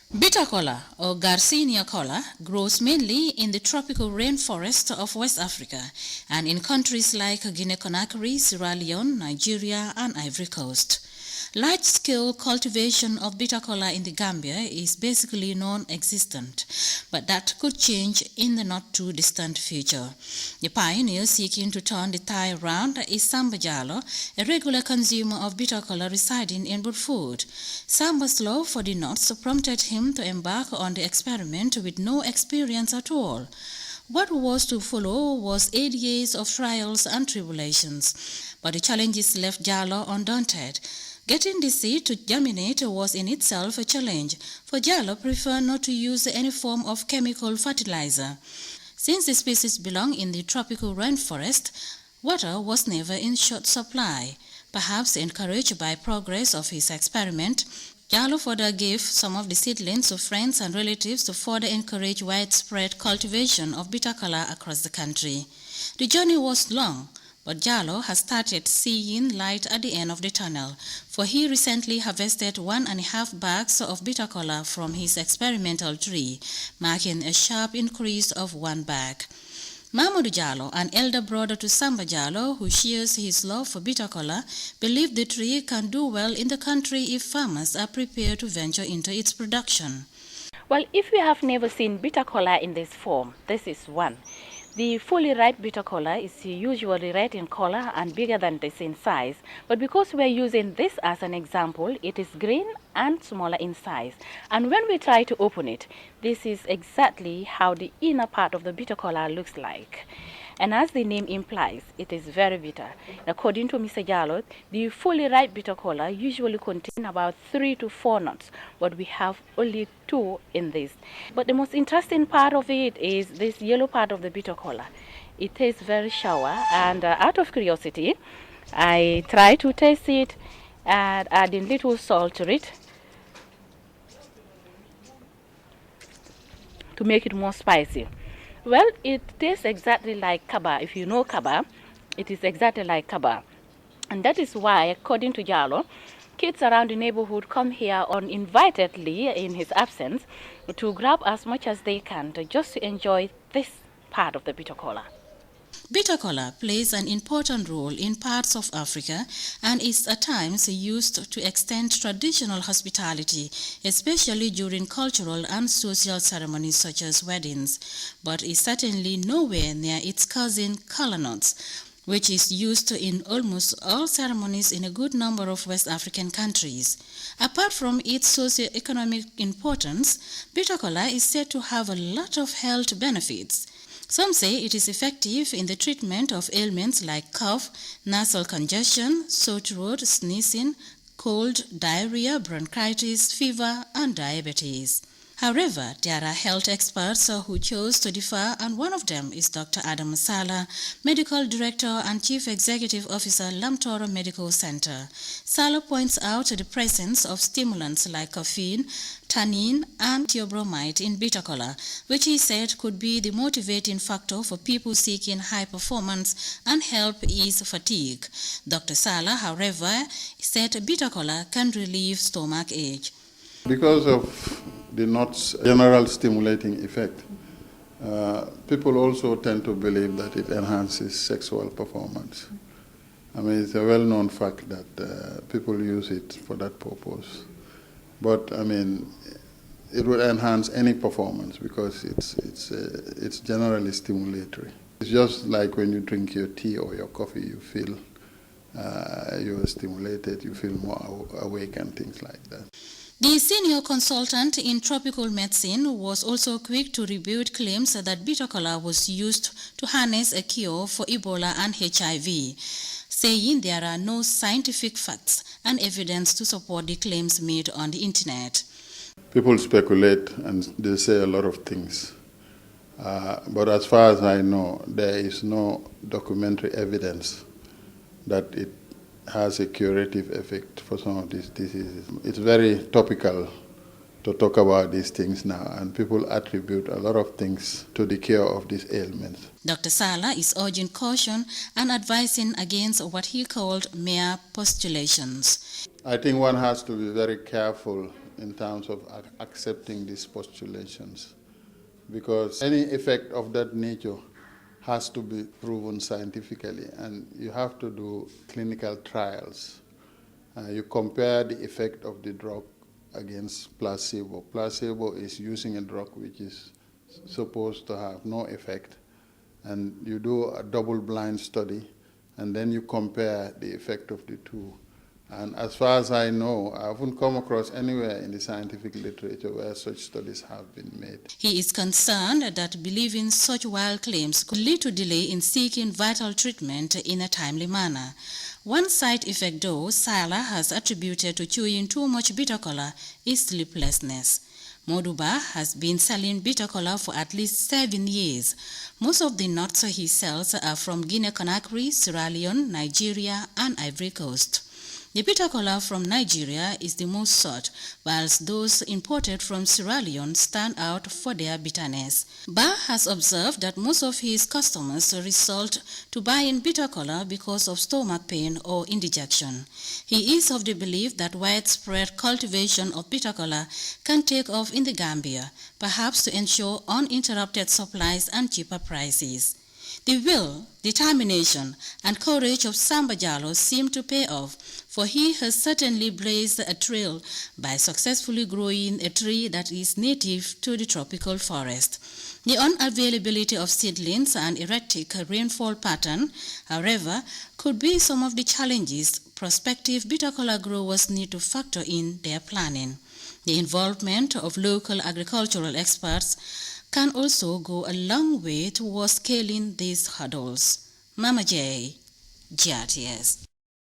Bitter kola, or Garcinia kola, grows mainly in the tropical rainforest of West Africa and in countries like Guinea-Conakry, Sierra Leone, Nigeria, and Ivory Coast. Large-scale cultivation of bitter kola in the Gambia is basically non-existent, but that could change in the not-too-distant future. The pioneer seeking to turn the tide around is Samba Jallow, a regular consumer of bitter kola residing in Woodford. Samba's love for the nuts prompted him to embark on the experiment with no experience at all. What was to follow was 8 years of trials and tribulations, but the challenges left Jallow undaunted. Getting the seed to germinate was in itself a challenge, for Jallow preferred not to use any form of chemical fertilizer. Since the species belong in the tropical rainforest, water was never in short supply. Perhaps encouraged by progress of his experiment, Jallow further gave some of the seedlings to friends and relatives to further encourage widespread cultivation of bitter kola across the country. The journey was long, but Jallow has started seeing light at the end of the tunnel, for he recently harvested 1.5 bags of bitter kola from his experimental tree, marking a sharp increase of 1 bag. Mamadou Jallow, an elder brother to Samba Jallow, who shares his love for bitter kola, believes the tree can do well in the country if farmers are prepared to venture into its production. Well, if you have never seen bitter kola in this form, this is one. The fully ripe bitter kola is usually red in color and bigger than this in size, but because we are using this as an example, it is green and smaller in size. And when we try to open it, this is exactly how the inner part of the bitter kola looks like. And as the name implies, it is very bitter. According to Mr. Jallow, the fully ripe bitter kola usually contain about 3 to 4 nuts, but we have only 2 in this. But the most interesting part of it is this yellow part of the bitter kola. It tastes very sour, and out of curiosity, I try to taste it and adding little salt to it to make it more spicy. Well, it tastes exactly like kaba. If you know kaba, it is exactly like kaba. And that is why, according to Jallow, kids around the neighborhood come here uninvitedly in his absence to grab as much as they can just to enjoy this part of the bitter kola. Bitter kola plays an important role in parts of Africa and is at times used to extend traditional hospitality, especially during cultural and social ceremonies such as weddings, but is certainly nowhere near its cousin kola nuts, which is used in almost all ceremonies in a good number of West African countries. Apart from its socio-economic importance, bitter kola is said to have a lot of health benefits. Some say it is effective in the treatment of ailments like cough, nasal congestion, sore throat, sneezing, cold, diarrhea, bronchitis, fever, and diabetes. However, there are health experts who chose to differ, and one of them is Dr. Adam Sala, Medical Director and Chief Executive Officer, Lamtoro Medical Center. Sala points out the presence of stimulants like caffeine, tannin, and theobromide in bitter kola, which he said could be the motivating factor for people seeking high performance and help ease fatigue. Dr. Sala, however, said bitter kola can relieve stomach ache. Because of the nuts' general stimulating effect, people also tend to believe that it enhances sexual performance. I mean, it's a well-known fact that people use it for that purpose. But I mean, it will enhance any performance because it's generally stimulatory. It's just like when you drink your tea or your coffee, you feel you're stimulated, you feel more awake and things like that. The senior consultant in tropical medicine was also quick to rebut claims that bitter kola was used to harness a cure for Ebola and HIV, saying there are no scientific facts and evidence to support the claims made on the internet. People speculate and they say a lot of things. But as far as I know, there is no documentary evidence that it has a curative effect for some of these diseases. It's very topical to talk about these things now, and people attribute a lot of things to the cure of these ailments. Dr. Sala is urging caution and advising against what he called mere postulations. I think one has to be very careful in terms of accepting these postulations, because any effect of that nature has to be proven scientifically, and you have to do clinical trials. You compare the effect of the drug against placebo. Placebo is using a drug which is supposed to have no effect, and you do a double-blind study, and then you compare the effect of the two. And as far as I know, I haven't come across anywhere in the scientific literature where such studies have been made. He is concerned that believing such wild claims could lead to delay in seeking vital treatment in a timely manner. One side effect, though, Sala has attributed to chewing too much bitter kola is sleeplessness. Moduba has been selling bitter kola for at least 7 years. Most of the nuts he sells are from Guinea-Conakry, Sierra Leone, Nigeria, and Ivory Coast. The bitter kola from Nigeria is the most sought, whilst those imported from Sierra Leone stand out for their bitterness. Ba has observed that most of his customers resort to buying bitter kola because of stomach pain or indigestion. He is of the belief that widespread cultivation of bitter kola can take off in the Gambia, perhaps to ensure uninterrupted supplies and cheaper prices. The will, determination, and courage of Samba Jallow seem to pay off, for he has certainly blazed a trail by successfully growing a tree that is native to the tropical forest. The unavailability of seedlings and erratic rainfall pattern, however, could be some of the challenges prospective bitter kola growers need to factor in their planning. The involvement of local agricultural experts can also go a long way towards scaling these hurdles. Mama J, GRTS.